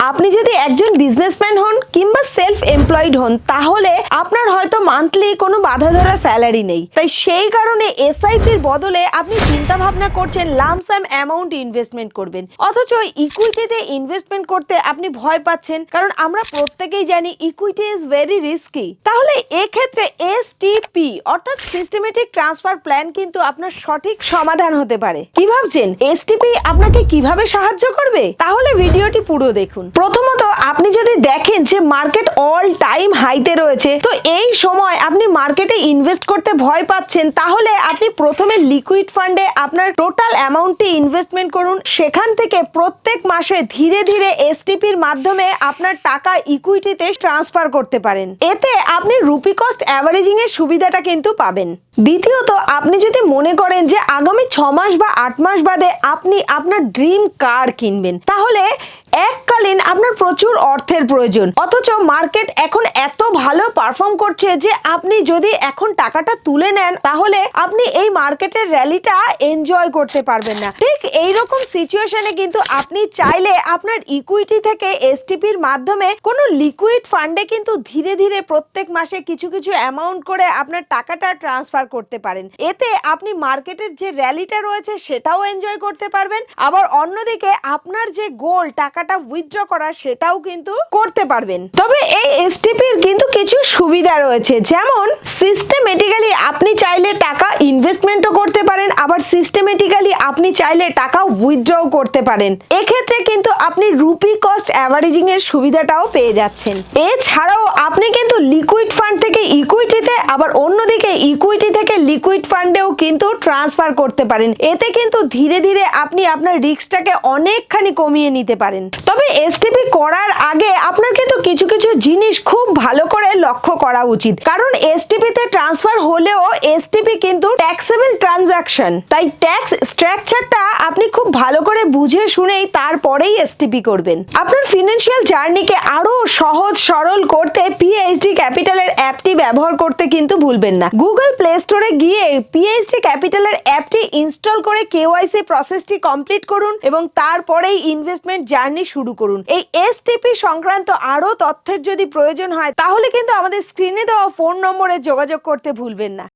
আপনি যদি একজন বিজনেসম্যান হন কিংবা সেলফ এমপ্লয়েড হন তাহলে আপনার হয়তো মান্থলি কোনো বাধা ধরা স্যালারি নেই, তাই সেই কারণে এসআইপির বদলে আপনি চিন্তা ভাবনা করছেন লামসাম অ্যামাউন্ট ইনভেস্টমেন্ট করবেন, অথচ ইকুইটিতে ইনভেস্টমেন্ট করতে আপনি ভয় পাচ্ছেন, কারণ আমরা প্রত্যেকেই জানি ইকুইটি ইজ ভেরি রিস্কি। তাহলে এক্ষেত্রে এসটিপি অর্থাৎ সিস্টেমেটিক ট্রান্সফার প্ল্যান কিন্তু আপনার সঠিক সমাধান হতে পারে। কি ভাবছেন এসটিপি আপনাকে কিভাবে সাহায্য করবে? তাহলে ভিডিওটি পুরো দেখুন। প্রথমত আপনি যদি দেখেন যে মার্কেট অল টাইম হাইতে রয়েছে, তো এই সময় আপনি মার্কেটে ইনভেস্ট করতে ভয় পাচ্ছেন, তাহলে আপনি প্রথমে লিকুইড ফান্ডে আপনার টোটাল অ্যামাউন্টটি ইনভেস্টমেন্ট করুন। সেখান থেকে প্রত্যেক মাসে ধীরে ধীরে এসটিপির মাধ্যমে আপনার টাকা ইকুইটিতে ট্রান্সফার করতে পারেন। এতে আপনি রুপি কস্ট অ্যাভারেজিং এর সুবিধাটা কিন্তু পাবেন। দ্বিতীয়ত আপনি যদি মনে করেন যে আগামী 6 মাস বা 8 মাস বাদে আপনি আপনার ড্রিম কার কিনবেন, তাহলে এককালীন আপনার প্রচুর অর্থের প্রয়োজন, অথচ মার্কেট এখন এত ভালো পারফর্ম করছে যে আপনি যদি এখন টাকাটা তুলে নেন তাহলে আপনি এই মার্কেটের র্যালিটা এনজয় করতে পারবেন না। ঠিক এইরকম সিচুয়েশনে কিন্তু আপনি চাইলে আপনার ইকুইটি থেকে এসটিপির মাধ্যমে কোনো লিকুইড ফান্ডে কিন্তু ধীরে ধীরে প্রত্যেক মাসে কিছু কিছু অ্যামাউন্ট করে আপনার টাকাটা ট্রান্সফার করতে পারেন। এতে আপনি মার্কেটের যে র্যালিটা রয়েছে সেটাও এনজয় করতে পারবেন, আবার অন্যদিকে আপনার যে গোল টাকাটা উইথড্র করা সেটাও কিন্তু করতে পারবেন। তবে এই এসটিপির কিন্তু কিছু সুবিধা রয়েছে, যেমন সিস্টেমেটিক্যালি আপনি চাইলে টাকা ইনভেস্টমেন্টও করতে পারেন, আবার সিস্টেমেটিক্যালি আপনি চাইলে টাকা উইথড্রও করতে পারেন। এক্ষেত্রে কিন্তু আপনি রুপি কস্ট অ্যাভারেজিং এর সুবিধাটাও পেয়ে যাচ্ছেন। এছাড়াও আপনি কিন্তু লিকুইড ফান্ড থেকে ইকুইটিতে, আবার অন্যদিকে ইকুইটি থেকে লিকুইড ফান্ডেও কিন্তু ট্রান্সফার করতে পারেন। এতে কিন্তু ধীরে ধীরে আপনি আপনার রিস্কটাকে অনেকখানি কমিয়ে নিতে পারেন। তবে এসটিপি করার আগে আপনার কিন্তু কিছু কিছু জিনিস খুব ভালো করে লক্ষ্য করা উচিত, কারণ এসটিপিতে ট্রান্সফার হলেও এসটিপি কিন্তু ট্যাক্সেবল ট্রানজাকশন, তাই ট্যাক্স স্ট্রাকচারটা আপনি খুব ভালো করে বুঝে শুনেই তারপরেই এসটিপি করবেন। আপনার ফিনান্সিয়াল জার্নিকে আরো সহজ সরল করতে পিএইচডি ক্যাপিটালের অ্যাপটি ব্যবহার করতে কিন্তু ভুলবেন না। গুগল প্লে স্টোরে গিয়ে পিএইচডি ক্যাপিটালের অ্যাপটি ইনস্টল করে কেওয়াইসি প্রসেসটি কমপ্লিট করুন এবং তারপরেই ইনভেস্টমেন্ট জার্নি শুরু করুন। এই এসটিপি সংক্রান্ত আরো তথ্যের যদি প্রয়োজন হয় তাহলে কিন্তু আমাদের স্ক্রিনে দেওয়া ফোন নম্বরে যোগাযোগ করতে ভুলবেন না।